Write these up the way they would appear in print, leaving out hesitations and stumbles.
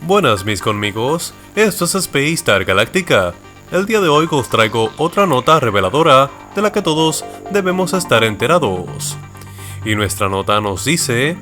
Buenas mis conmigos, esto es Space Star Galactica. El día de hoy os traigo otra nota reveladora de la que todos debemos estar enterados. Y nuestra nota nos dice: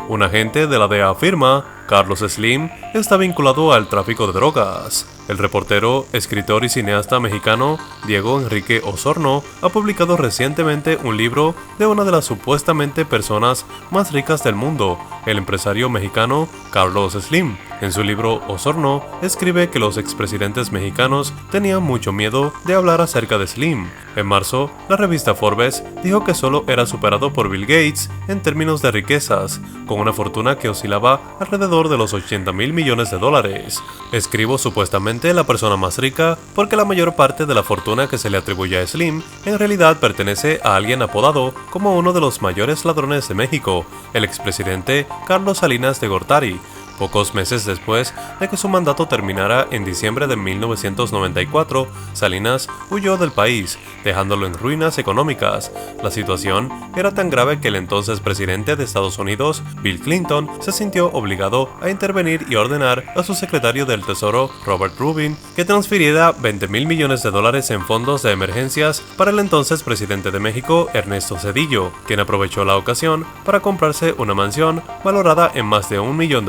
un agente de la DEA afirma Carlos Slim está vinculado al tráfico de drogas. El reportero, escritor y cineasta mexicano Diego Enrique Osorno ha publicado recientemente un libro de una de las supuestamente personas más ricas del mundo, el empresario mexicano Carlos Slim. En su libro, Osorno escribe que los expresidentes mexicanos tenían mucho miedo de hablar acerca de Slim. En marzo, la revista Forbes dijo que solo era superado por Bill Gates en términos de riquezas, con una fortuna que oscilaba alrededor de los 80,000 millones de dólares. Escribo supuestamente la persona más rica porque la mayor parte de la fortuna que se le atribuye a Slim en realidad pertenece a alguien apodado como uno de los mayores ladrones de México, el expresidente Carlos Salinas de Gortari. Pocos meses después de que su mandato terminara en diciembre de 1994, Salinas huyó del país, dejándolo en ruinas económicas. La situación era tan grave que el entonces presidente de Estados Unidos, Bill Clinton, se sintió obligado a intervenir y ordenar a su secretario del Tesoro, Robert Rubin, que transfiriera 20,000 millones de dólares en fondos de emergencias para el entonces presidente de México, Ernesto Zedillo, quien aprovechó la ocasión para comprarse una mansión valorada en más de $1 millón.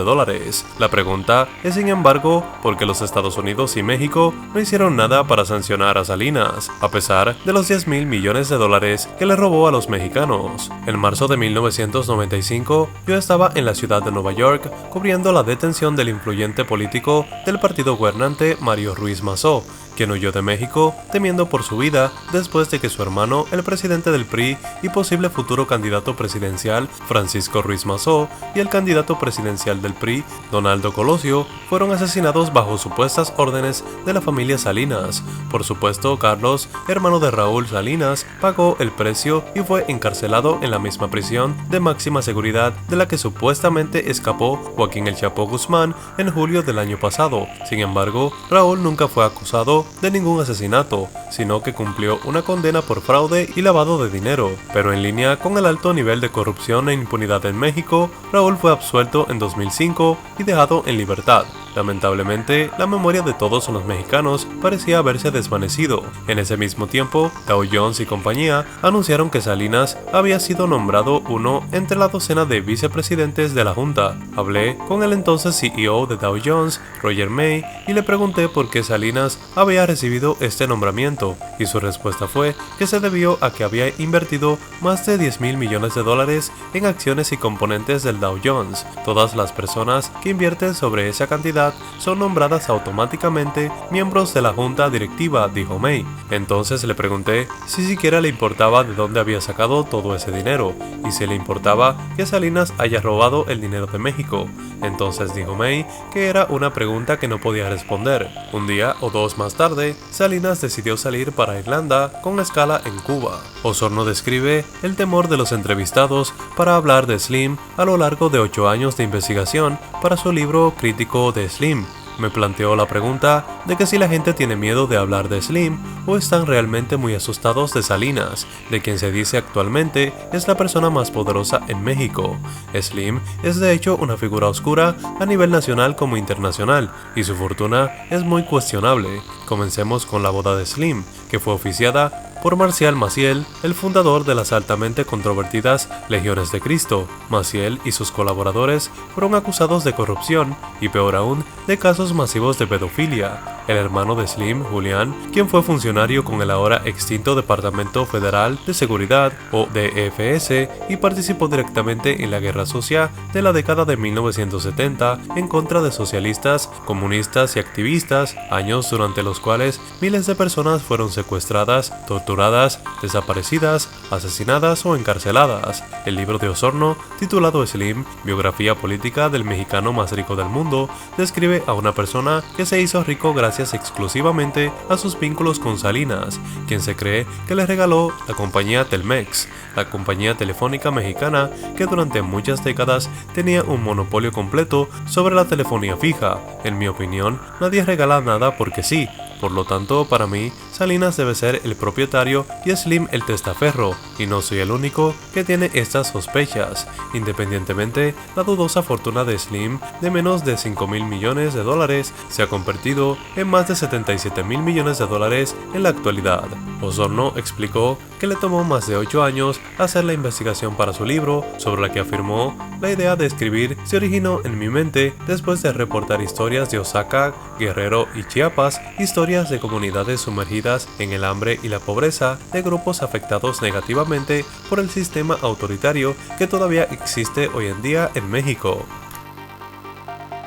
La pregunta es, sin embargo, por qué los Estados Unidos y México no hicieron nada para sancionar a Salinas, a pesar de los 10,000 millones de dólares que le robó a los mexicanos. En marzo de 1995, yo estaba en la ciudad de Nueva York cubriendo la detención del influyente político del partido gobernante Mario Ruiz Massieu, quien huyó de México temiendo por su vida después de que su hermano, el presidente del PRI y posible futuro candidato presidencial, Francisco Ruiz Massieu, y el candidato presidencial del PRI, Donaldo Colosio, fueron asesinados bajo supuestas órdenes de la familia Salinas. Por supuesto, Carlos, hermano de Raúl Salinas, pagó el precio y fue encarcelado en la misma prisión de máxima seguridad de la que supuestamente escapó Joaquín El Chapo Guzmán en julio del año pasado. Sin embargo, Raúl nunca fue acusado de ningún asesinato, sino que cumplió una condena por fraude y lavado de dinero. Pero en línea con el alto nivel de corrupción e impunidad en México, Raúl fue absuelto en 2005 y dejado en libertad. Lamentablemente, la memoria de todos los mexicanos parecía haberse desvanecido. En ese mismo tiempo, Dow Jones y compañía anunciaron que Salinas había sido nombrado uno entre la docena de vicepresidentes de la Junta. Hablé con el entonces CEO de Dow Jones, Roger May, y le pregunté por qué Salinas había recibido este nombramiento, y su respuesta fue que se debió a que había invertido más de 10,000 millones de dólares en acciones y componentes del Dow Jones. Todas las personas que invierten sobre esa cantidad son nombradas automáticamente miembros de la junta directiva, dijo May. Entonces le pregunté si siquiera le importaba de dónde había sacado todo ese dinero y si le importaba que Salinas haya robado el dinero de México. Entonces dijo May que era una pregunta que no podía responder. Un día o dos más tarde, Salinas decidió salir para Irlanda con escala en Cuba. Osorno describe el temor de los entrevistados para hablar de Slim a lo largo de 8 años de investigación para su libro crítico de Slim. Me planteó la pregunta de que si la gente tiene miedo de hablar de Slim o están realmente muy asustados de Salinas, de quien se dice actualmente es la persona más poderosa en México. Slim es de hecho una figura oscura a nivel nacional como internacional y su fortuna es muy cuestionable. Comencemos con la boda de Slim, que fue oficiada por Marcial Maciel, el fundador de las altamente controvertidas Legiones de Cristo. Maciel y sus colaboradores fueron acusados de corrupción y, peor aún, de casos masivos de pedofilia. El hermano de Slim, Julián, quien fue funcionario con el ahora extinto Departamento Federal de Seguridad, o DFS, y participó directamente en la guerra sucia de la década de 1970 en contra de socialistas, comunistas y activistas, años durante los cuales miles de personas fueron secuestradas, torturadas, desaparecidas, asesinadas o encarceladas. El libro de Osorno, titulado Slim, biografía política del mexicano más rico del mundo, describe a una persona que se hizo rico gracias exclusivamente a sus vínculos con Salinas, quien se cree que le regaló la compañía Telmex, la compañía telefónica mexicana que durante muchas décadas tenía un monopolio completo sobre la telefonía fija. En mi opinión, nadie regala nada porque sí. Por lo tanto, para mí, Salinas debe ser el propietario y Slim el testaferro, y no soy el único que tiene estas sospechas. Independientemente, la dudosa fortuna de Slim de menos de 5.000 millones de dólares se ha convertido en más de 77.000 millones de dólares en la actualidad. Osorno explicó que le tomó más de 8 años hacer la investigación para su libro, sobre la que afirmó: la idea de escribir se originó en mi mente después de reportar historias de Osaka, Guerrero y Chiapas, historias de comunidades sumergidas en el hambre y la pobreza, de grupos afectados negativamente por el sistema autoritario que todavía existe hoy en día en México.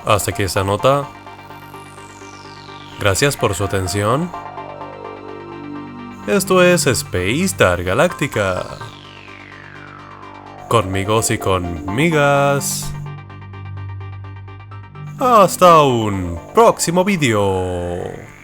Hasta aquí esta nota. Gracias por su atención. Esto es Space Star Galactica. Conmigos y conmigas. Hasta un próximo vídeo.